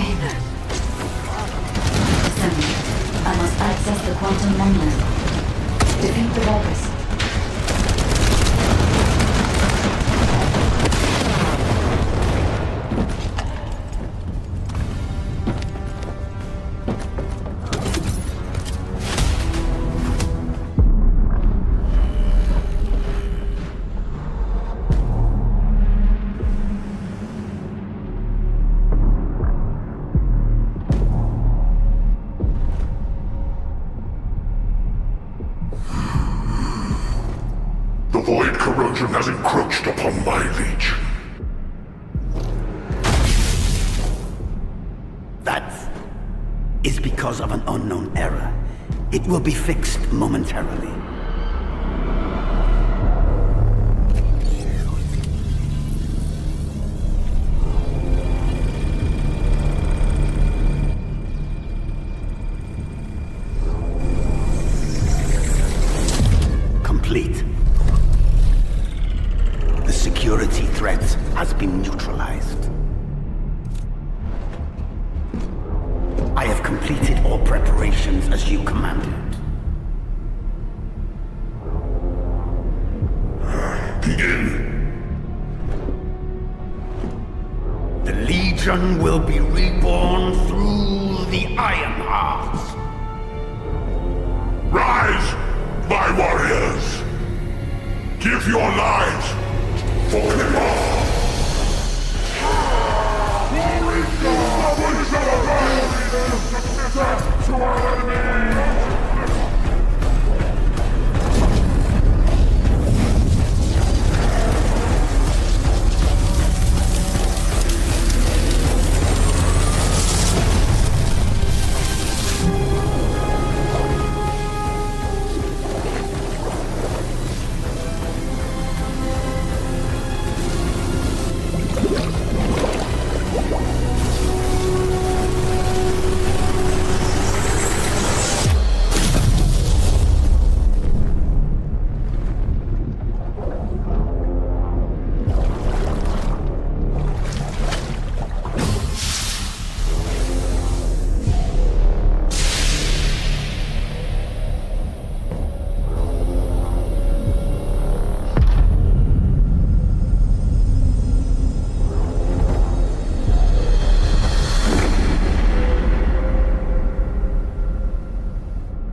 Payload. Descendant. I must access the quantum mainland. Defeat the Vulgus. The void corrosion has encroached upon my legion. That is because of an unknown error. It will be fixed momentarily. Complete. The security threat has been neutralized. I have completed all preparations as you commanded. Begin. The Legion will be reborn through the Iron Hearts. Rise, my warriors! Give your lives for the law! Glory to our enemy!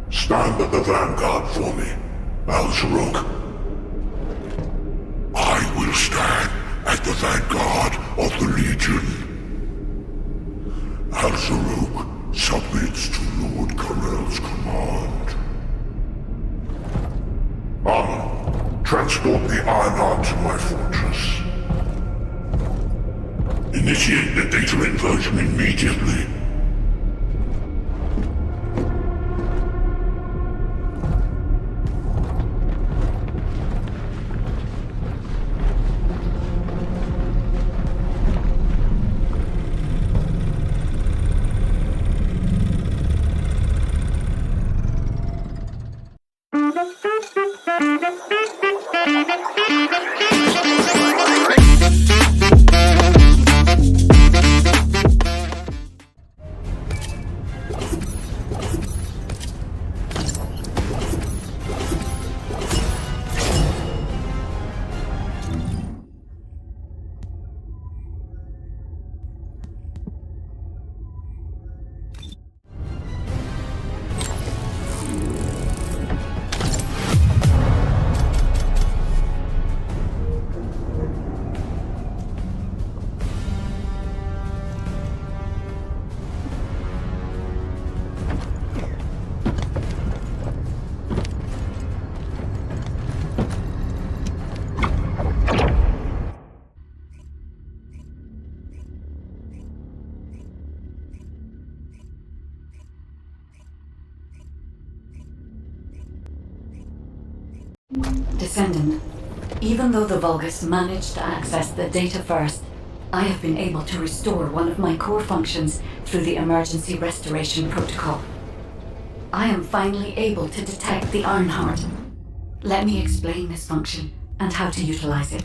Stand at the vanguard for me, Alzaroke. I will stand at the vanguard of the Legion. Alzaroke submits to Lord Karel's command. Armor, transport the Ironheart to my fortress. Initiate the data inversion immediately. Descendant. Even though the Vulgus managed to access the data first, I have been able to restore one of my core functions through the emergency restoration protocol. I am finally able to detect the Ironheart. Let me explain this function and how to utilize it.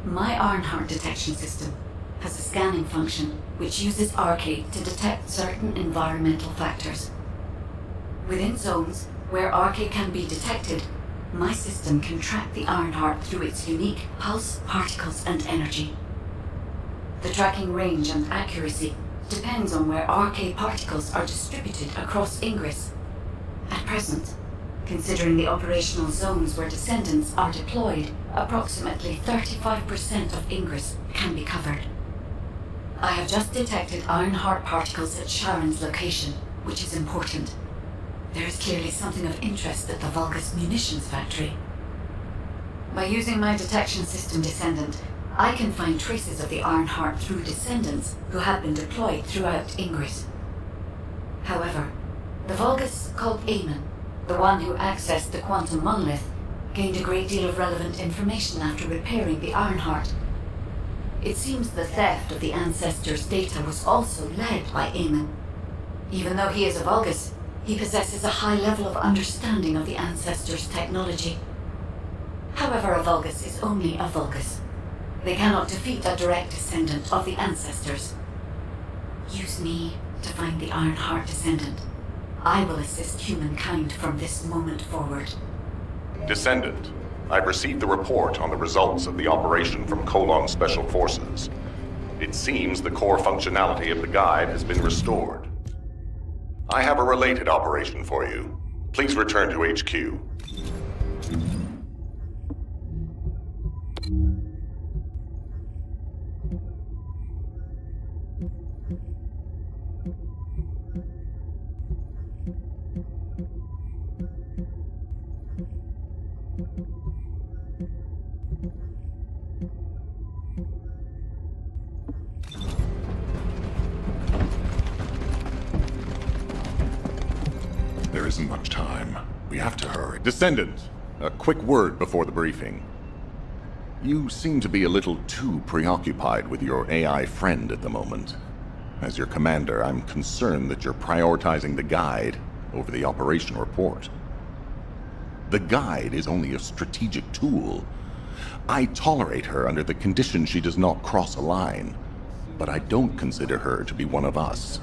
My Ironheart detection system has a scanning function which uses Arcade to detect certain environmental factors. Within zones where Arcade can be detected, my system can track the Ironheart through its unique pulse, particles, and energy. The tracking range and accuracy depends on where Arcade particles are distributed across Ingress. At present, considering the operational zones where Descendants are deployed, approximately 35% of Ingress can be covered. I have just detected Ironheart particles at Sharon's location, which is important. There is clearly something of interest at the Vulgus munitions factory. By using my detection system Descendant, I can find traces of the Ironheart through Descendants who have been deployed throughout Ingress. However, the Vulgus called Eamon, the one who accessed the quantum monolith, gained a great deal of relevant information after repairing the Ironheart. It seems the theft of the Ancestors' data was also led by Eamon. Even though he is a Vulgus, he possesses a high level of understanding of the Ancestors' technology. However, a Vulgus is only a Vulgus. They cannot defeat a direct descendant of the Ancestors. Use me to find the Ironheart Descendant. I will assist humankind from this moment forward. Descendant, I've received the report on the results of the operation from Colon Special Forces. It seems the core functionality of the guide has been restored. I have a related operation for you. Please return to HQ. There isn't much time. We have to hurry. Descendant, a quick word before the briefing. You seem to be a little too preoccupied with your AI friend at the moment. As your commander, I'm concerned that you're prioritizing the guide over the operation report. The guide is only a strategic tool. I tolerate her under the condition she does not cross a line, but I don't consider her to be one of us.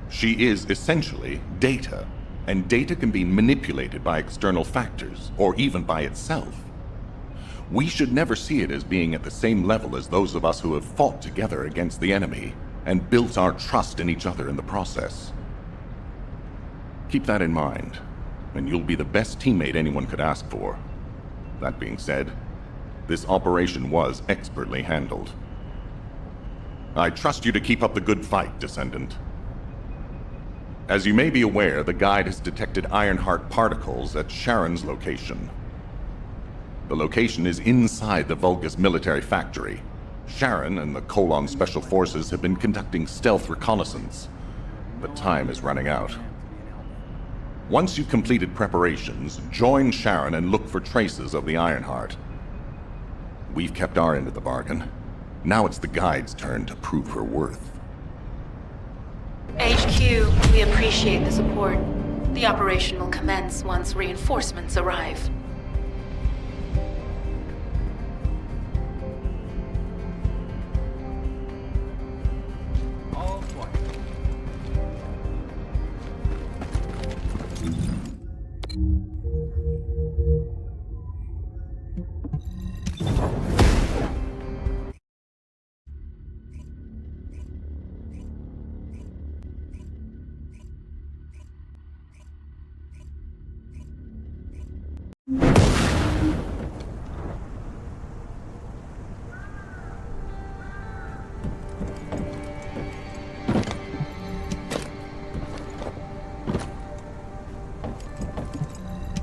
She is essentially data, and data can be manipulated by external factors, or even by itself. We should never see it as being at the same level as those of us who have fought together against the enemy, and built our trust in each other in the process. Keep that in mind, and you'll be the best teammate anyone could ask for. That being said, this operation was expertly handled. I trust you to keep up the good fight, Descendant. As you may be aware, the guide has detected Ironheart particles at Sharon's location. The location is inside the Vulgus military factory. Sharon and the Colon Special Forces have been conducting stealth reconnaissance, but time is running out. Once you've completed preparations, join Sharon and look for traces of the Ironheart. We've kept our end of the bargain. Now it's the guide's turn to prove her worth. HQ, we appreciate the support. The operation will commence once reinforcements arrive.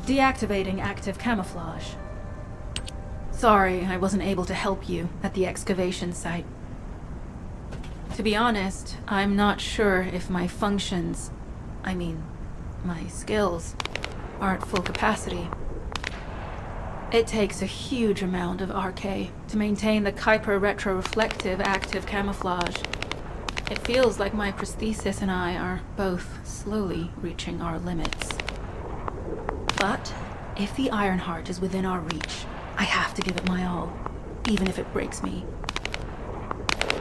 Deactivating active camouflage. Sorry, I wasn't able to help you at the excavation site. To be honest, I'm not sure if my functions, my skills, aren't full capacity. It takes a huge amount of RK to maintain the Kuiper retroreflective active camouflage. It feels like my prosthesis and I are both slowly reaching our limits. But if the Ironheart is within our reach, I have to give it my all, even if it breaks me.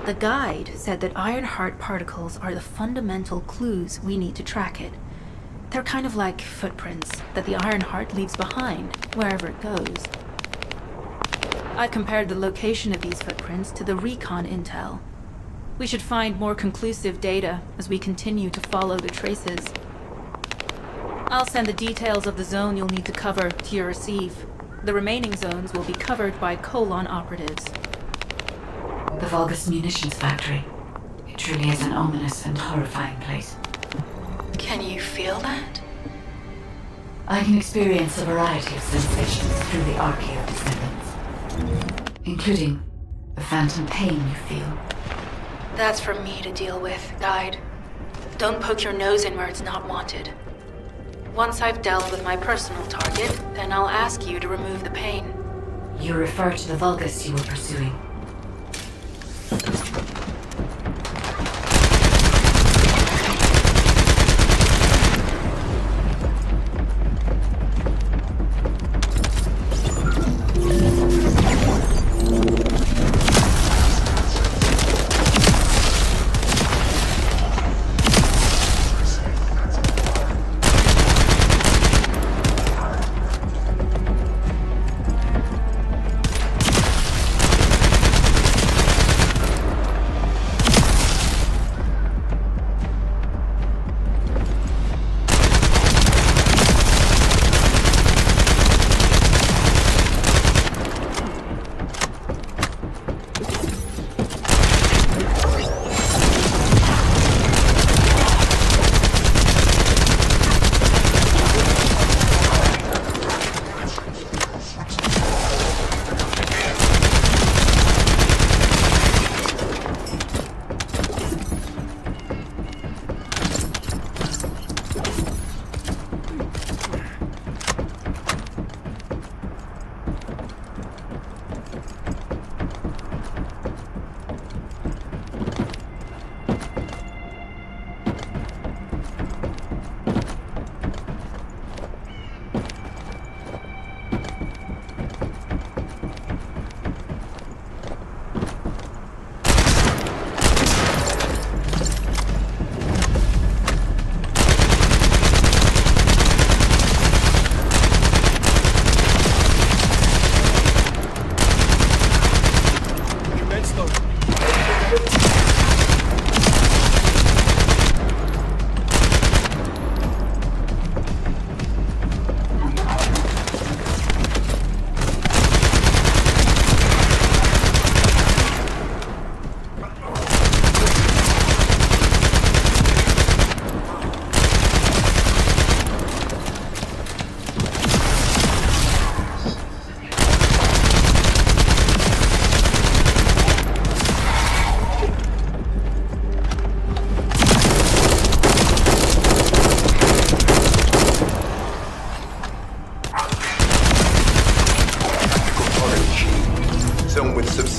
The guide said that Ironheart particles are the fundamental clues we need to track it. They're kind of like footprints that the Ironheart leaves behind wherever it goes. I compared the location of these footprints to the recon intel. We should find more conclusive data as we continue to follow the traces. I'll send the details of the zone you'll need to cover to your receive. The remaining zones will be covered by Colon operatives. The Vulgus munitions factory. It truly is an ominous and horrifying place. Can you feel that? I can experience a variety of sensations through the Archaeo Descendants, including the phantom pain you feel. That's for me to deal with, Guide. Don't poke your nose in where it's not wanted. Once I've dealt with my personal target, then I'll ask you to remove the pain. You refer to the Vulgus you were pursuing.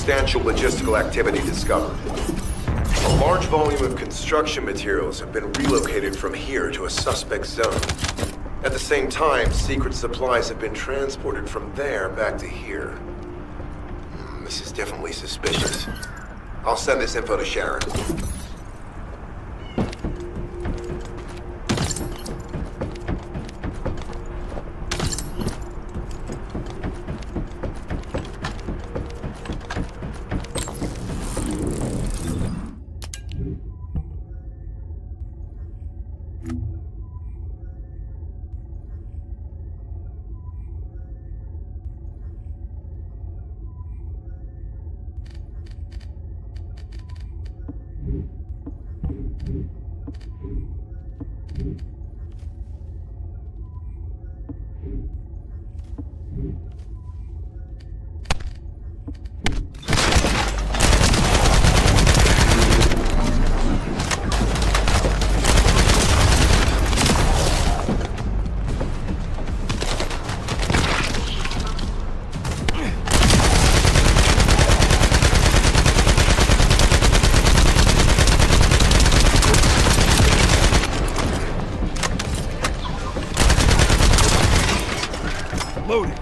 Substantial logistical activity discovered. A large volume of construction materials have been relocated from here to a suspect zone. At the same time, secret supplies have been transported from there back to here. This is definitely suspicious. I'll send this info to Sharon. Loading.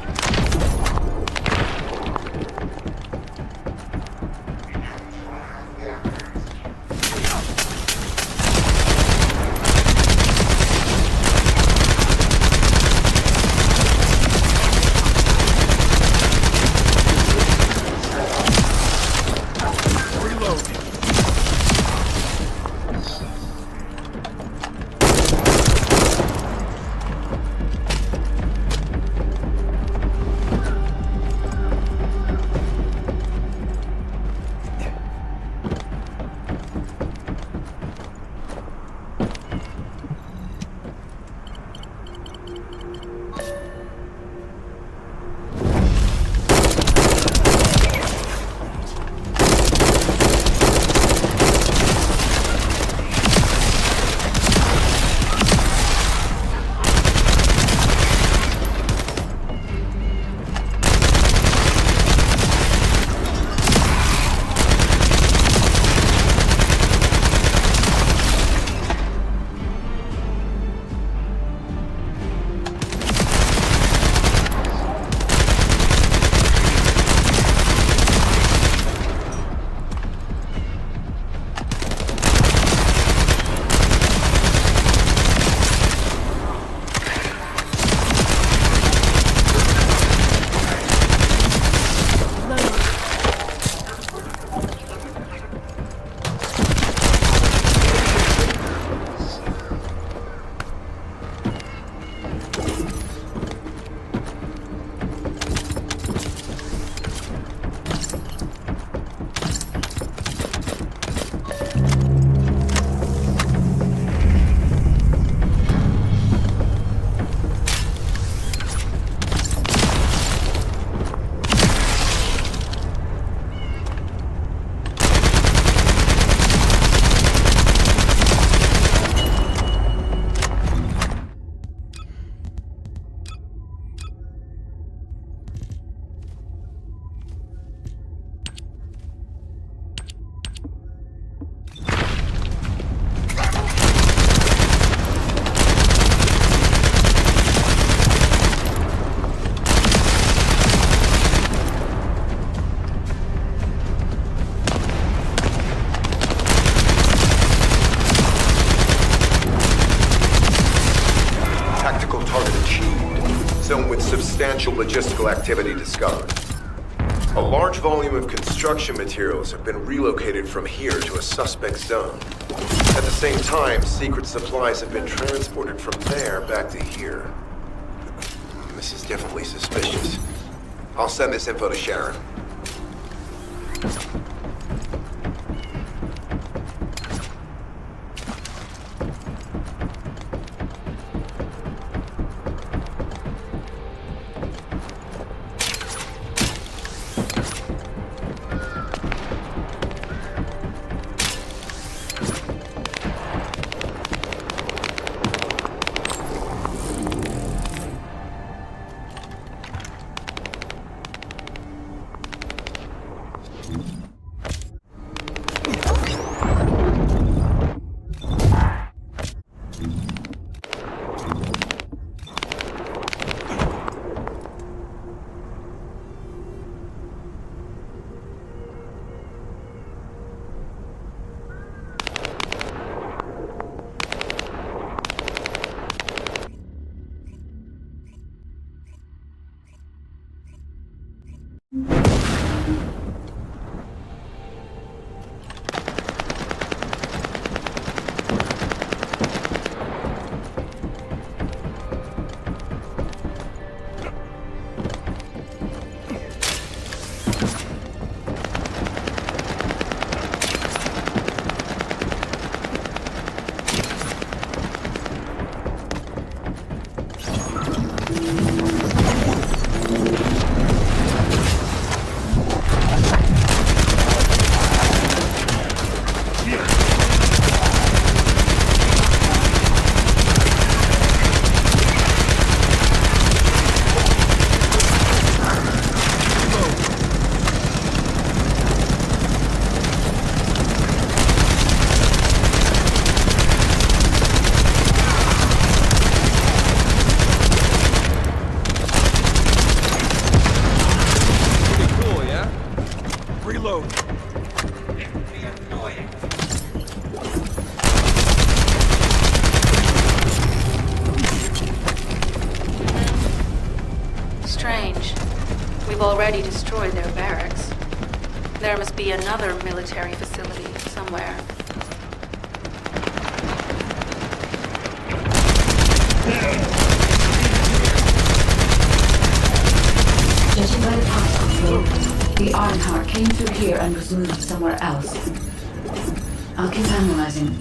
Substantial logistical activity discovered. A large volume of construction materials have been relocated from here to a suspect zone. At the same time, secret supplies have been transported from there back to here. This is definitely suspicious. I'll send this info to Sharon. Strange. We've already destroyed their barracks. There must be another military facility somewhere. Judging by the particle flow, the Ironheart came through here and was moved somewhere else. I'll keep analyzing.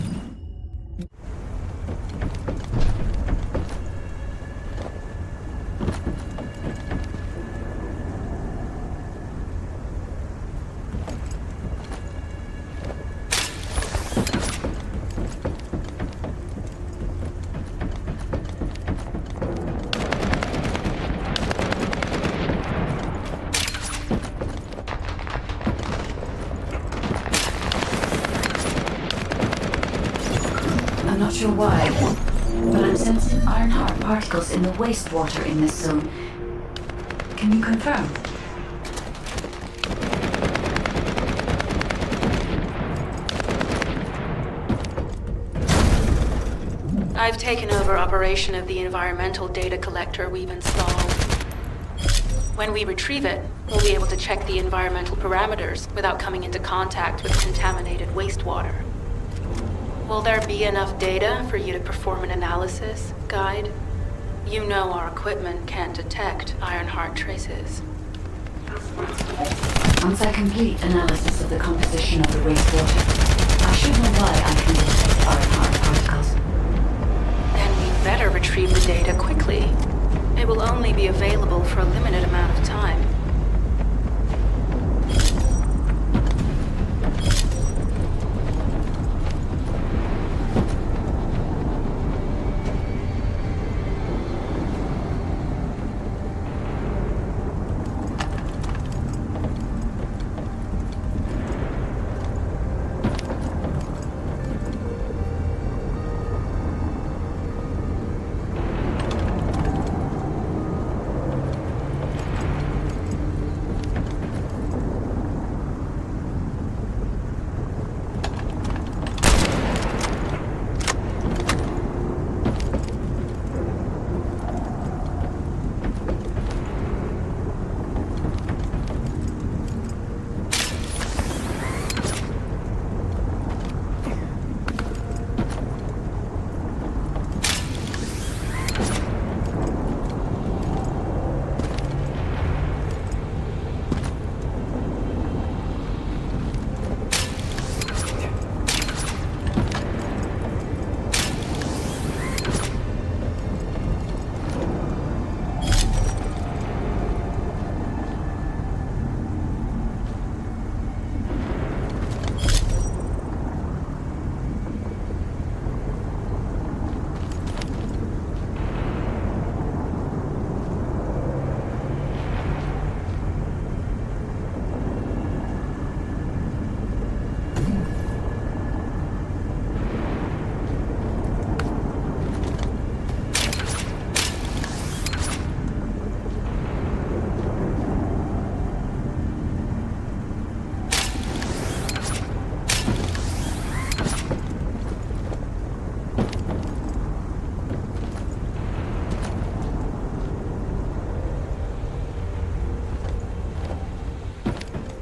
I'm not sure why, but I'm sensing Ironheart particles in the wastewater in this zone. Can you confirm? I've taken over operation of the environmental data collector we've installed. When we retrieve it, we'll be able to check the environmental parameters without coming into contact with contaminated wastewater. Will there be enough data for you to perform an analysis, Guide? You know our equipment can't detect Ironheart traces. Once I complete analysis of the composition of the wastewater, I should know why I can detect Ironheart particles. Then we'd better retrieve the data quickly. It will only be available for a limited amount of time.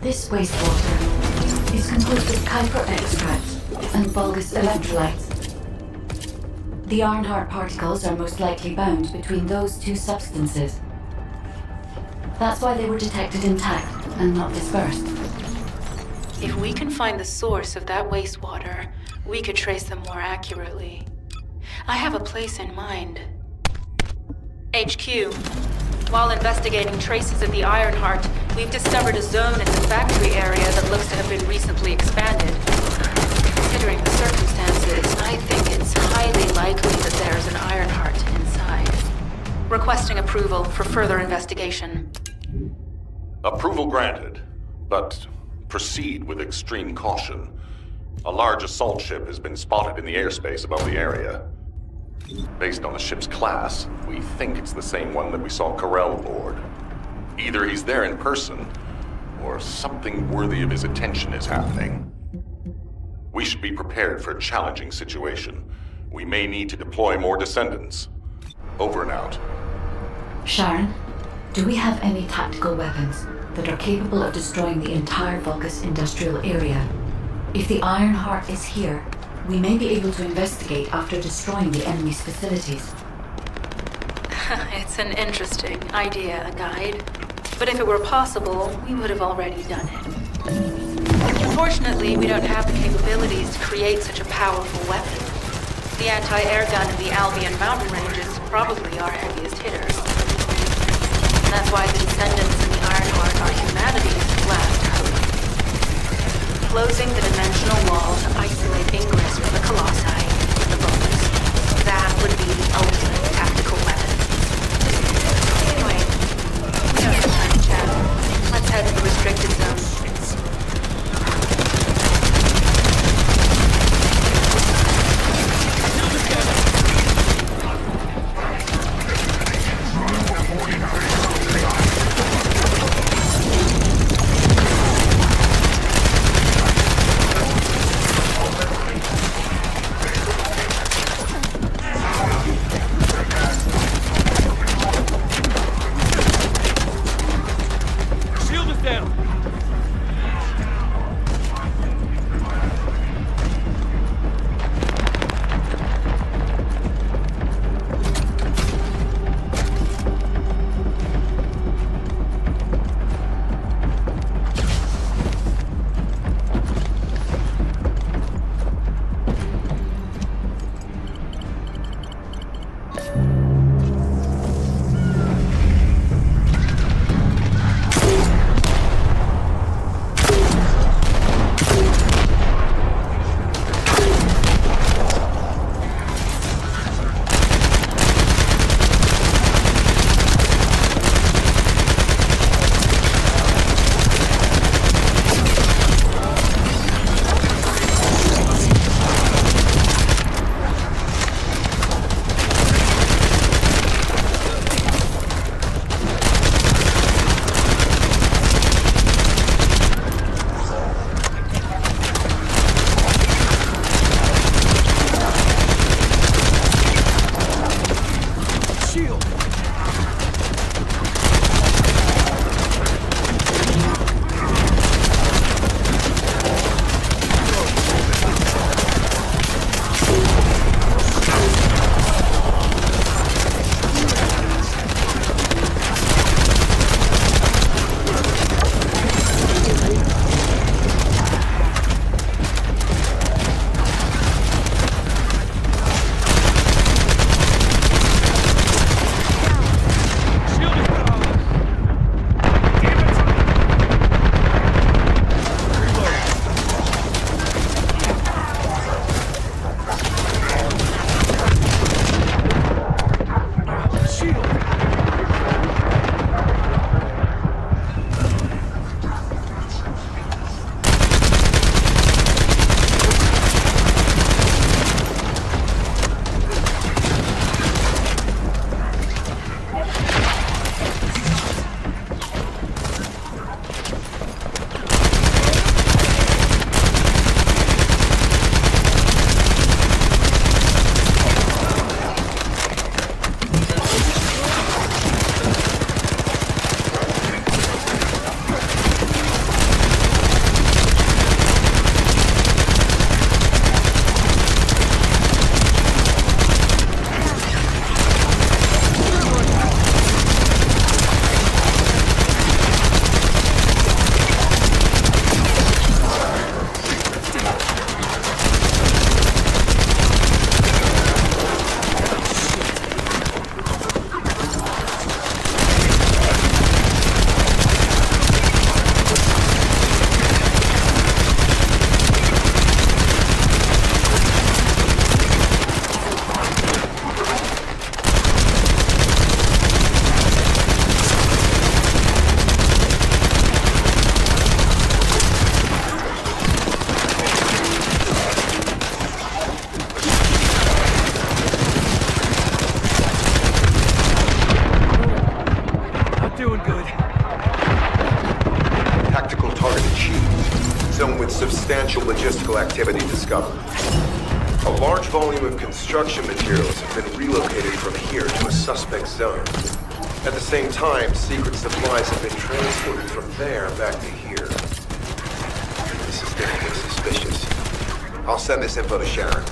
This wastewater is composed of Kuiper extracts and Vulgus electrolytes. The Ironheart particles are most likely bound between those two substances. That's why they were detected intact and not dispersed. If we can find the source of that wastewater, we could trace them more accurately. I have a place in mind. HQ. While investigating traces of the Ironheart, we've discovered a zone in the factory area that looks to have been recently expanded. Considering the circumstances, I think it's highly likely that there's an Ironheart inside. Requesting approval for further investigation. Approval granted, but proceed with extreme caution. A large assault ship has been spotted in the airspace above the area. Based on the ship's class, we think it's the same one that we saw Corell aboard. Either he's there in person, or something worthy of his attention is happening. We should be prepared for a challenging situation. We may need to deploy more Descendants. Over and out. Sharon, Do we have any tactical weapons that are capable of destroying the entire Vulgus industrial area? If the Ironheart is here, we may be able to investigate after destroying the enemy's facilities. It's an interesting idea, Guide. But if it were possible, we would have already done it. Unfortunately, we don't have the capabilities to create such a powerful weapon. The anti-air gun in the Albion mountain ranges probably our heaviest hitters. And that's why the Descendants and the Ironheart are humanity's last hope. Closing the dimensional wall to isolate ingress from the Colossi with the Vulgus. That would be the ultimate tactical weapon. Anyway, we don't have time to chat. Let's head to the restricted zone. substantial logistical activity discovered. A large volume of construction materials have been relocated from here to a suspect zone. At the same time, secret supplies have been transported from there back to here. This is definitely suspicious. I'll send this info to Sharon.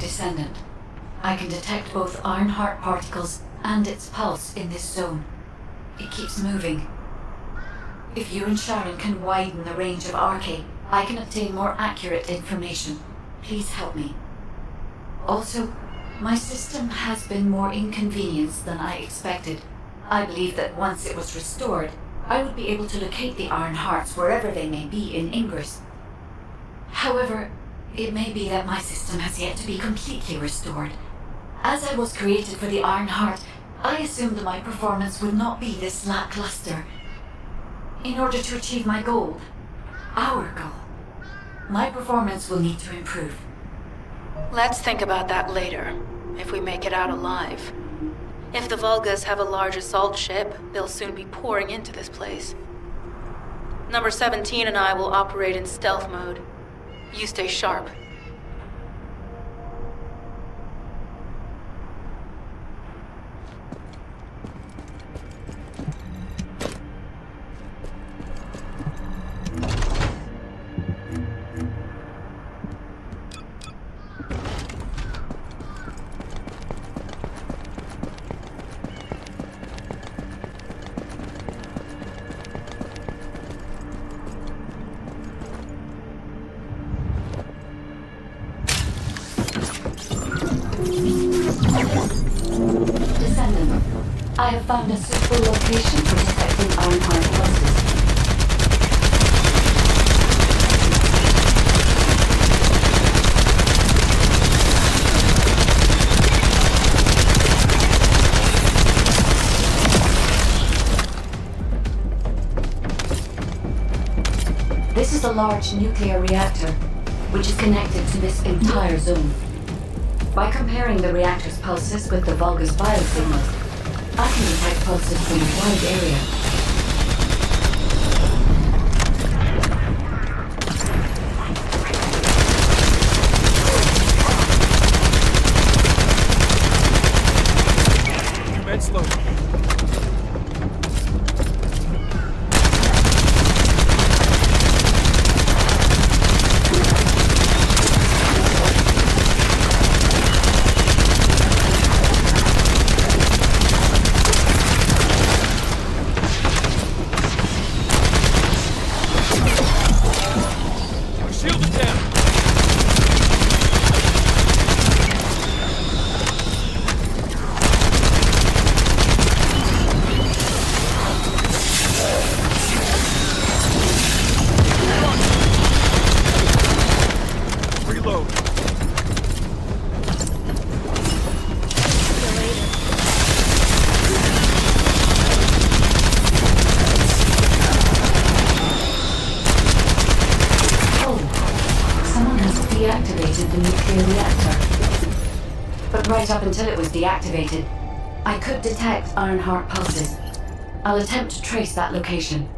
Descendant. I can detect both Ironheart particles and its pulse in this zone. It keeps moving. If you and Sharon can widen the range of RK, I can obtain more accurate information. Please help me. Also, my system has been more inconvenienced than I expected. I believe that once it was restored, I would be able to locate the Ironhearts wherever they may be in Ingress. However, it may be that my system has yet to be completely restored. As I was created for the Ironheart, I assumed that my performance would not be this lackluster. In order to achieve my goal, our goal, my performance will need to improve. Let's think about that later, if we make it out alive. If the Vulgus have a large assault ship, they'll soon be pouring into this place. Number 17 and I will operate in stealth mode. You stay sharp. Descendant, I have found a suitable location for detecting Ironheart pulses. This is a large nuclear reactor, which is connected to this entire zone. By comparing the reactor's pulses with the Vulgus biosignals, I can detect pulses from a wide area. Commence loading. Deactivated the nuclear reactor. But right up until it was deactivated, I could detect Ironheart pulses. I'll attempt to trace that location.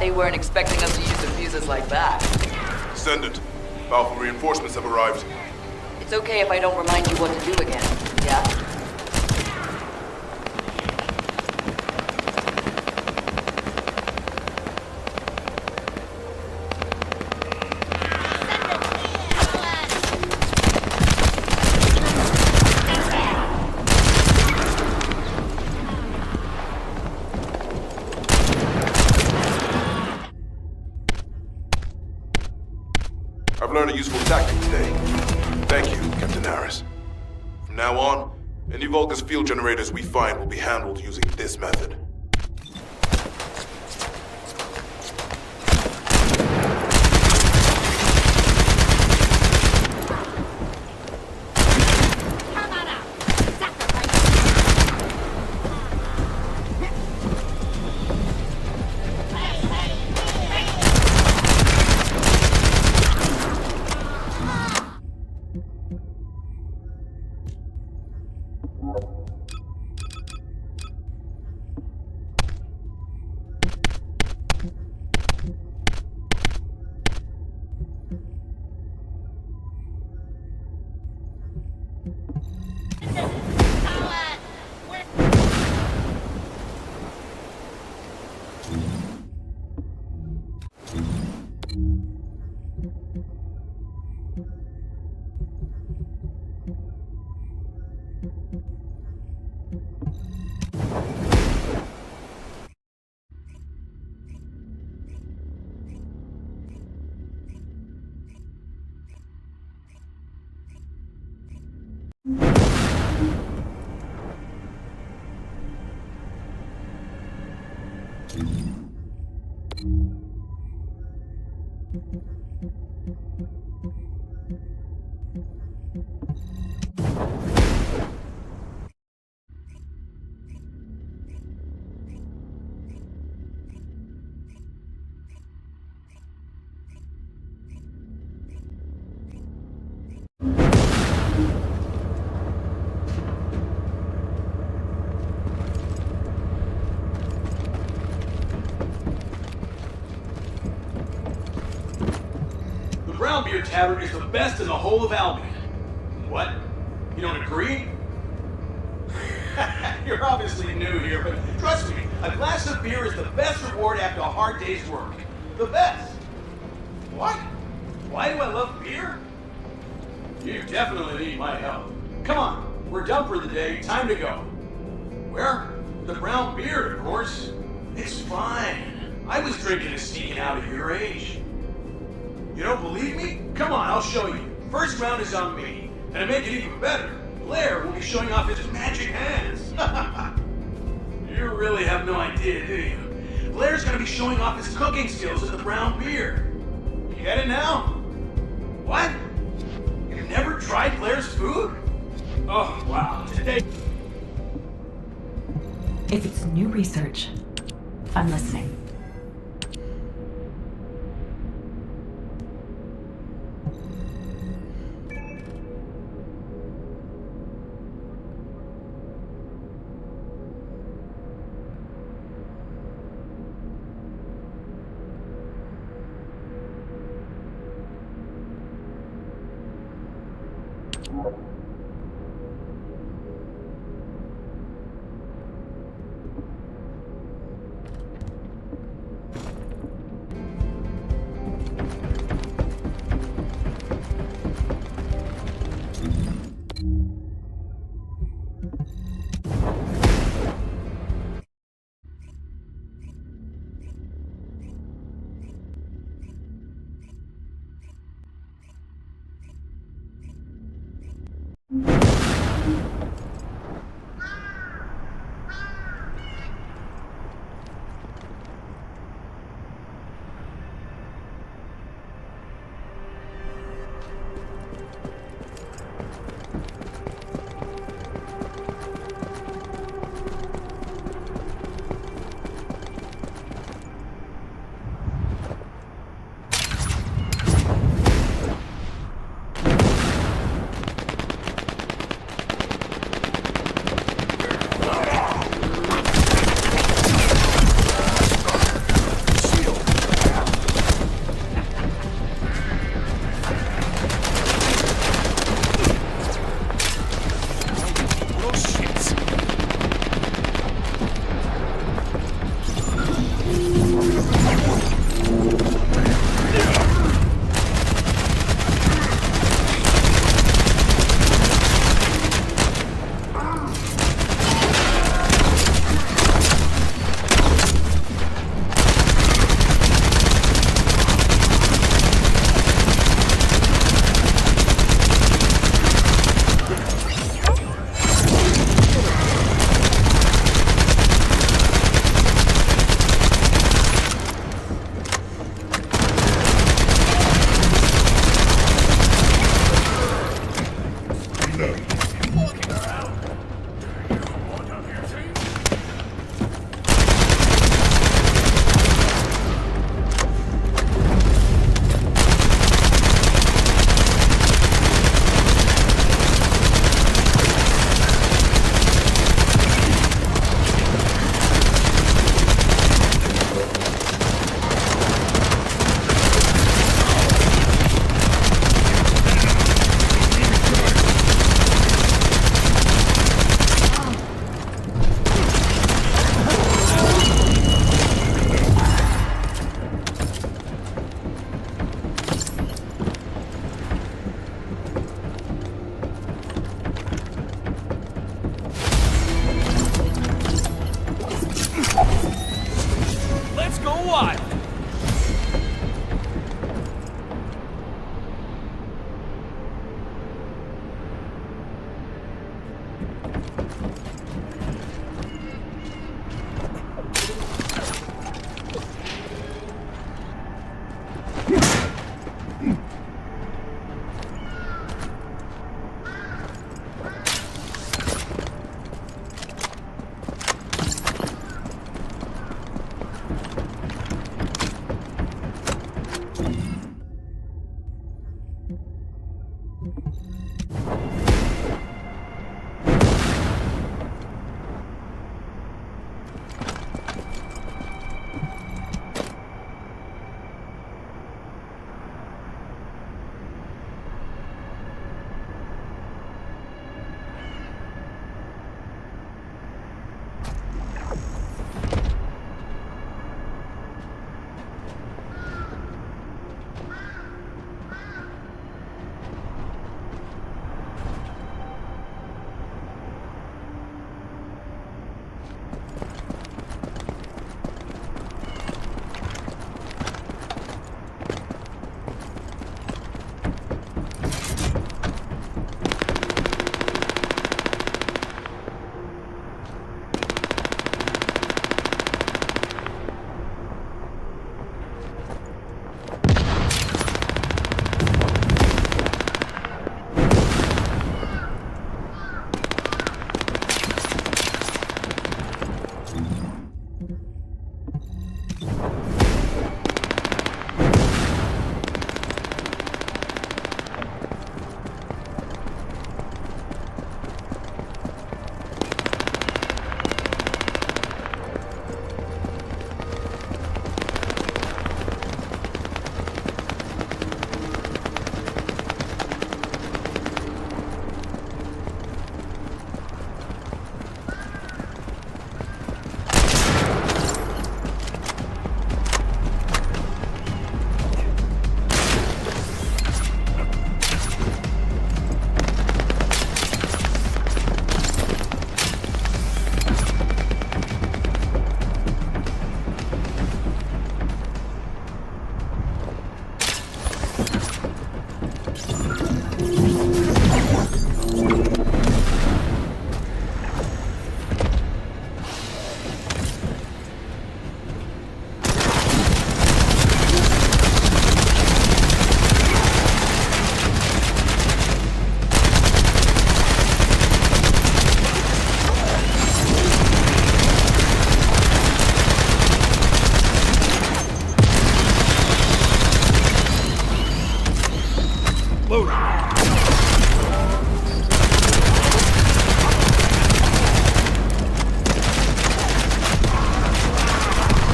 They weren't expecting us to use diffusers like that. Descendant, powerful reinforcements have arrived. It's okay if I don't remind you what to do again, yeah? I've learned a useful tactic today. Thank you, Captain Harris. From now on, any Vulgus field generators we find will be handled using this method. Brown Beer Tavern is the best in the whole of Albion. What? You don't agree? You're obviously new here, but trust me, a glass of beer is the best reward after a hard day's work. The best. What? Why do I love beer? You definitely need my help. Come on, we're done for the day, time to go. Where? The Brown Beer, of course. It's fine. I was drinking and sneaking out at your age. You don't believe me? Come on, I'll show you. First round is on me. And to make it even better, Blair will be showing off his magic hands. You really have no idea, do you? Blair's gonna be showing off his cooking skills at the Brown Beer. You get it now? What? You've never tried Blair's food? Oh, wow. Today... If it's new research, I'm listening.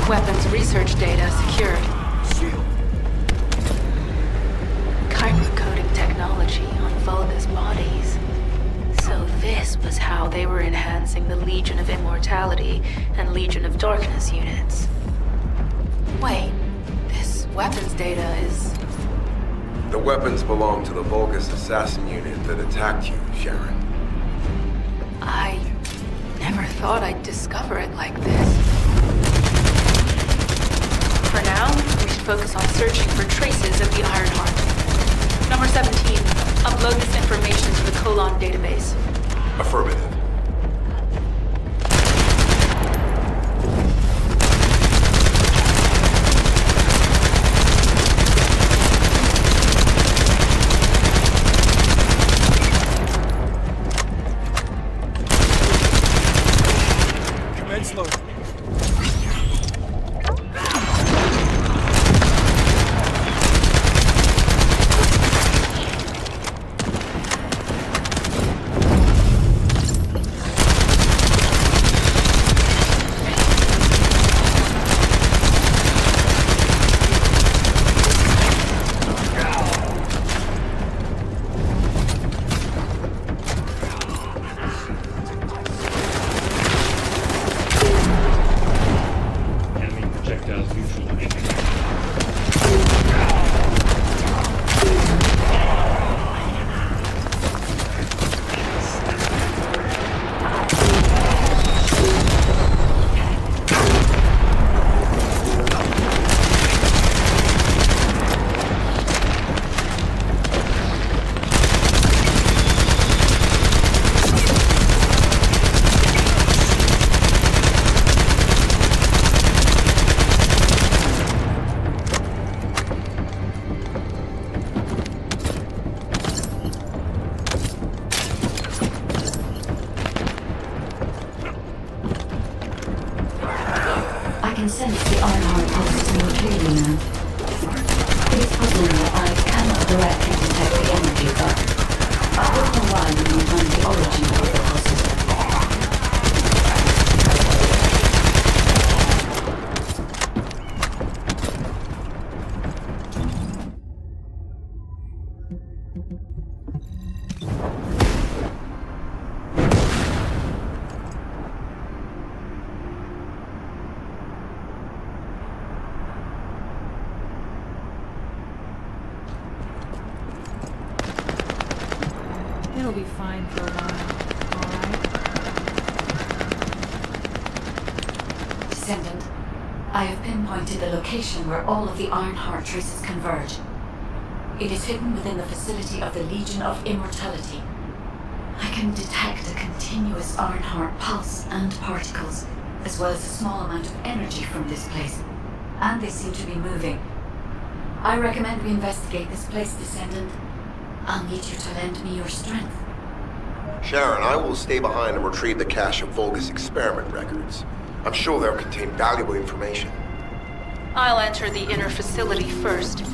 Weapons research data secured. Kyber coding technology on Vulgus bodies. So this was how they were enhancing the Legion of Immortality and Legion of Darkness units. Wait, this weapons data is... The weapons belong to the Vulgus assassin unit that attacked you, Sharon. I never thought I'd discover it like this. For now, we should focus on searching for traces of the Ironheart. Number 17, upload this information to the Colon database. Affirmative. Commence load. It'll be fine for a while, alright? Descendant, I have pinpointed the location where all of the Ironheart traces converge. It is hidden within the facility of the Legion of Immortality. I can detect a continuous Ironheart pulse and particles, as well as a small amount of energy from this place, and they seem to be moving. I recommend we investigate this place, Descendant. I'll need you to lend me your strength. Sharon, I will stay behind and retrieve the cache of Vulgus experiment records. I'm sure they'll contain valuable information. I'll enter the inner facility first.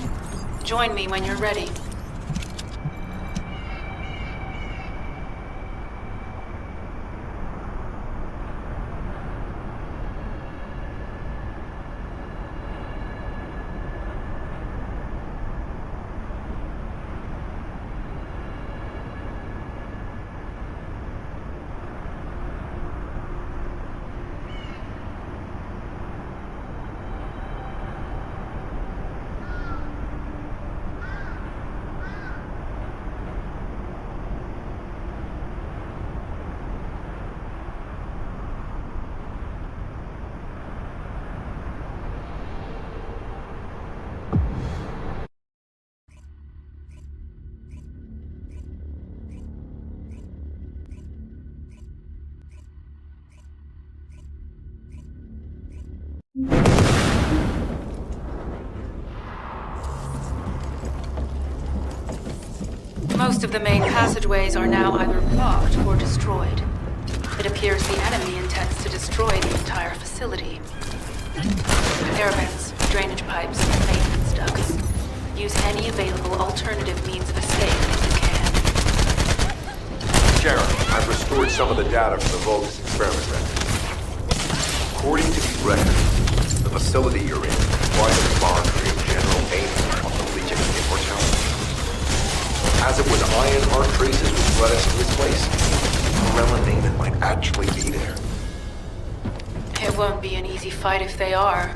Join me when you're ready. Most of the main passageways are now either blocked or destroyed. It appears the enemy intends to destroy the entire facility. Air vents, drainage pipes, and maintenance ducts. Use any available alternative means of escape if you can. Sharon, I've restored some of the data from the Vulgus experiment records. According to these records, the facility you're in was the laboratory of General Aim of the Legion of Immortality. As it was Ironheart traces which led us to this place, Corella and Eamon might actually be there. It won't be an easy fight if they are.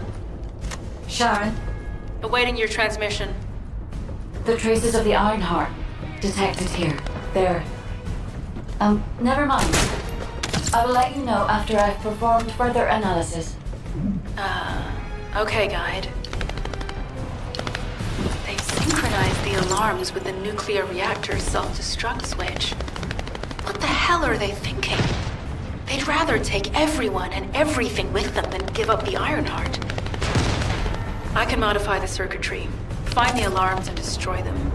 Sharon, Awaiting your transmission. the traces of the Ironheart detected here. They're... never mind. I will let you know after I've performed further analysis. Okay, Guide. They've synchronized the alarms with the nuclear reactor's self-destruct switch. What the hell are they thinking? They'd rather take everyone and everything with them than give up the Ironheart. I can modify the circuitry, find the alarms and destroy them.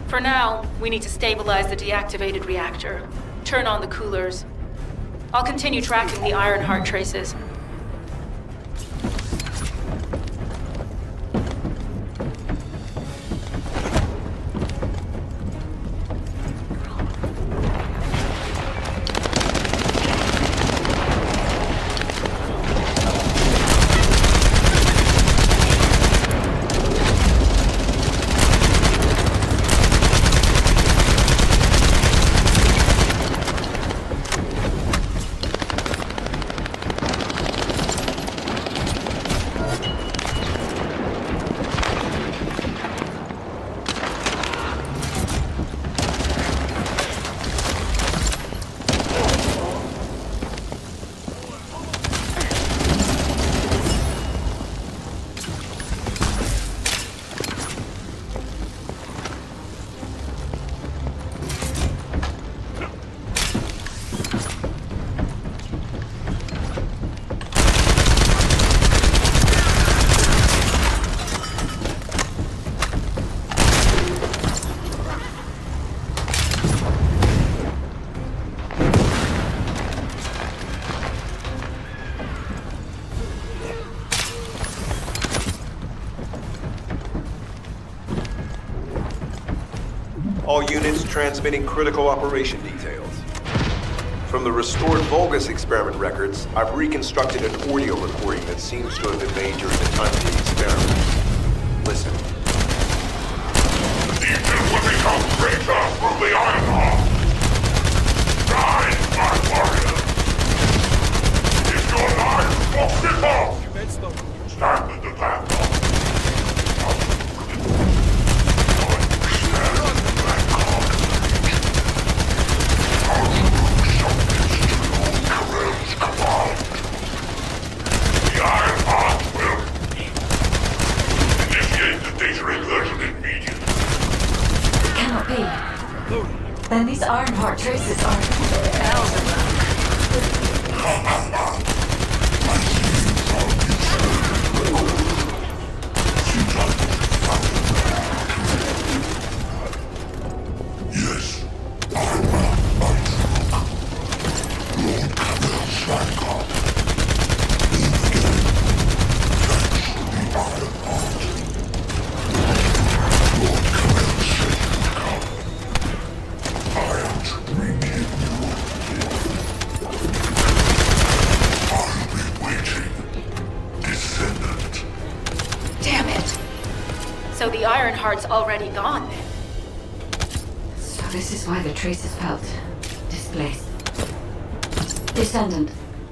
For now, we need to stabilize the deactivated reactor, turn on the coolers. I'll continue tracking the Ironheart traces. All units transmitting critical operation details. From the restored Vulgus experiment records, I've reconstructed an audio recording that seems to have been made during the time of the experiment. Listen. These will become traitor from the Ironheart. Rise, my warrior. If your life walks before, stand at the platform. Then these Ironheart traces are Alzaroke. Yes, I am Alzaroke. Lord Cabell's vanguard. Live again. Thanks to the Ironheart. Lord Cabell said you'd come. I am to bring him your gift. I'll be waiting. Descendant. Damn it! So the Ironheart's already gone then? So this is why the traces felt displaced. Descendant,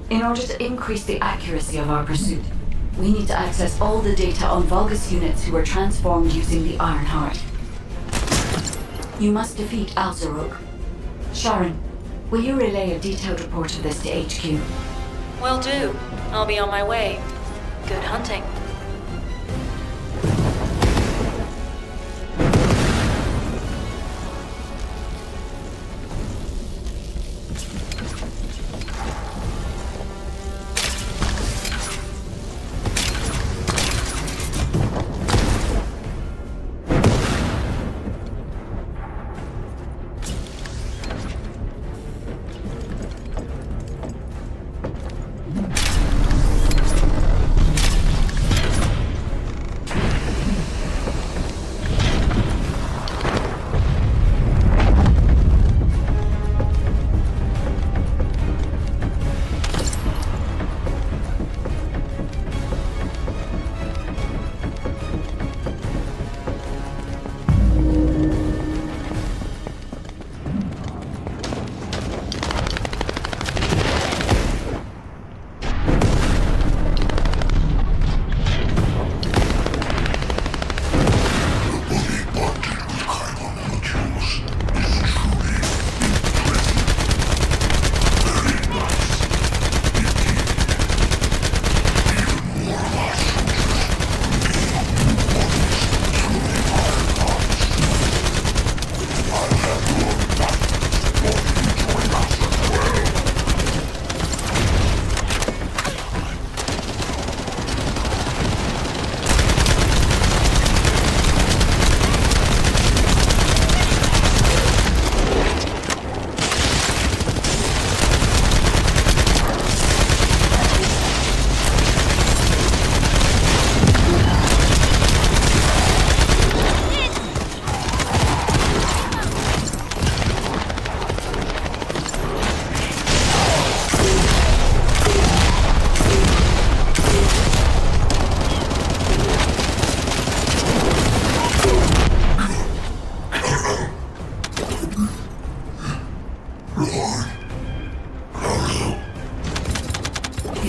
in order to increase the accuracy of our pursuit, we need to access all the data on Vulgus units who were transformed using the Ironheart. You must defeat Alzaroke. Sharon, will you relay a detailed report of this to HQ? Will do. I'll be on my way. Good hunting.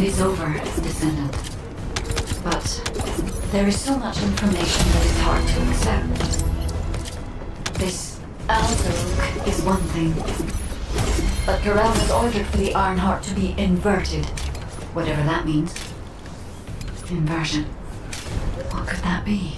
is over, Descendant. But there is so much information that is hard to accept. This Alzaroke is one thing, but Corral has ordered for the Ironheart to be inverted, whatever that means. Inversion. What could that be?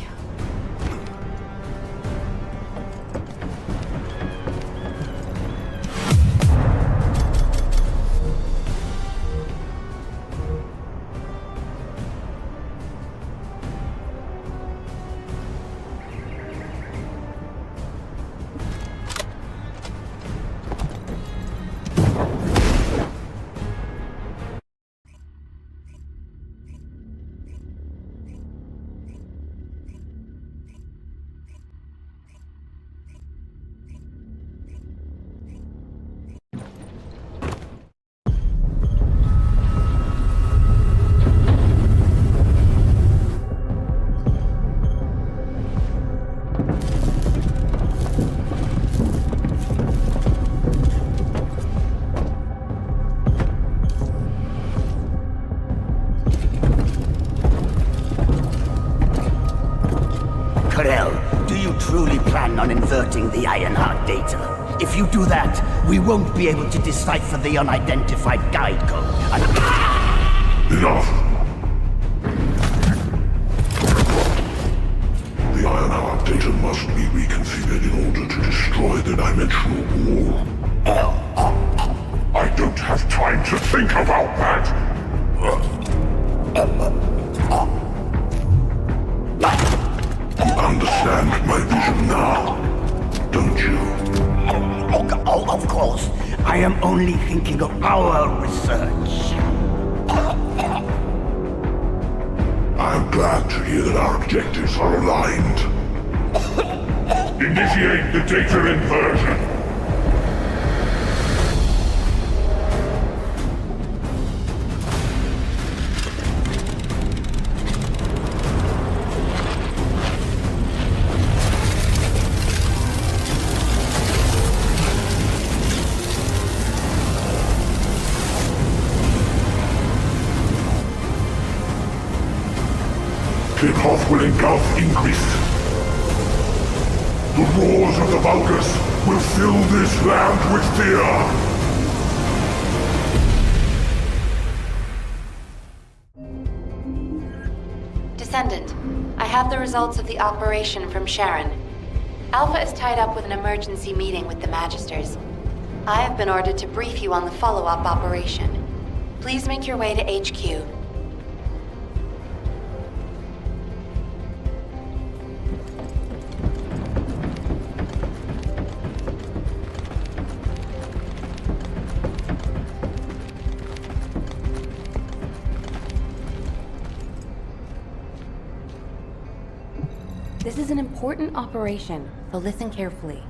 Truly plan on inverting the Ironheart data. If you do that, we won't be able to decipher the unidentified guide code. Enough! The Ironheart data must be reconfigured in order to destroy the dimensional wall. I don't have time to think about that! You understand my vision now, don't you? Oh, of course. I am only thinking of our research. I'm glad to hear that our objectives are aligned. Initiate the data inversion. Kickoff will engulf Increase. The roars of the Vulgus will fill this land with fear. Descendant, I have the results of the operation from Sharon. Alpha is tied up with an emergency meeting with the Magisters. I have been ordered to brief you on the follow-up operation. Please make your way to HQ. This is an important operation, so listen carefully.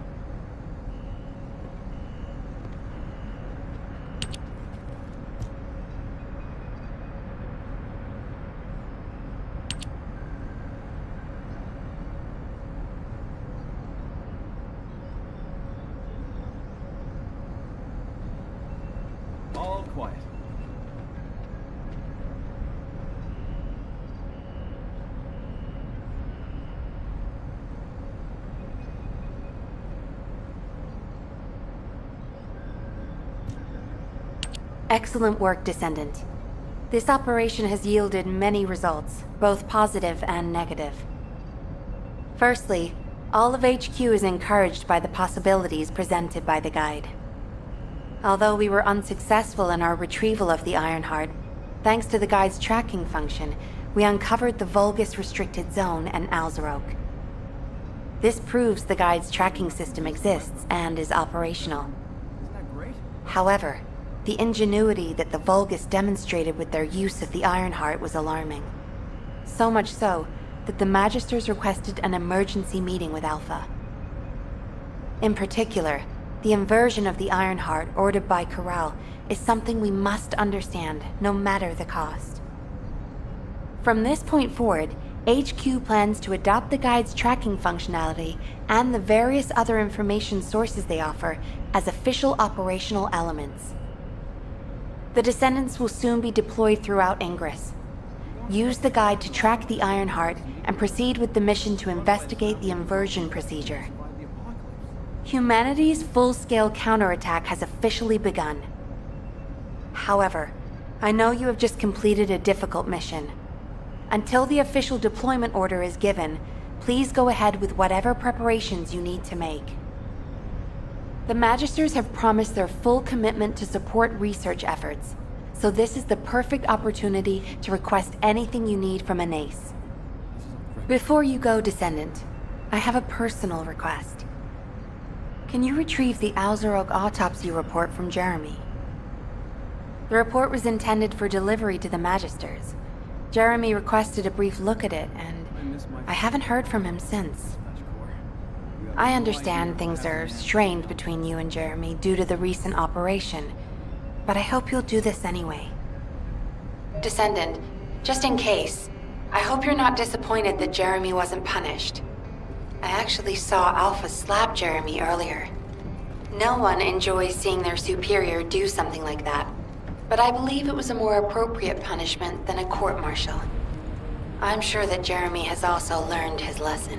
All quiet. Excellent work, Descendant. This operation has yielded many results, both positive and negative. Firstly, all of HQ is encouraged by the possibilities presented by the guide. Although we were unsuccessful in our retrieval of the Ironheart, thanks to the guide's tracking function, we uncovered the Vulgus restricted zone and Alzaroke. This proves the guide's tracking system exists and is operational. Isn't that great? However, the ingenuity that the Vulgus demonstrated with their use of the Ironheart was alarming. So much so that the Magisters requested an emergency meeting with Alpha. In particular, the inversion of the Ironheart ordered by Corral is something we must understand, no matter the cost. From this point forward, HQ plans to adopt the Guide's tracking functionality and the various other information sources they offer as official operational elements. The Descendants will soon be deployed throughout Ingress. Use the guide to track the Ironheart and proceed with the mission to investigate the inversion procedure. Humanity's full-scale counterattack has officially begun. However, I know you have just completed a difficult mission. Until the official deployment order is given, please go ahead with whatever preparations you need to make. The Magisters have promised their full commitment to support research efforts, so this is the perfect opportunity to request anything you need from Anais. Before you go, Descendant, I have a personal request. Can you retrieve the Alzaroke autopsy report from Jeremy? The report was intended for delivery to the Magisters. Jeremy requested a brief look at it, and I haven't heard from him since. I understand things are strained between you and Jeremy due to the recent operation, but I hope you'll do this anyway. Descendant, just in case, I hope you're not disappointed that Jeremy wasn't punished. I actually saw Alpha slap Jeremy earlier. No one enjoys seeing their superior do something like that, but I believe it was a more appropriate punishment than a court-martial. I'm sure that Jeremy has also learned his lesson.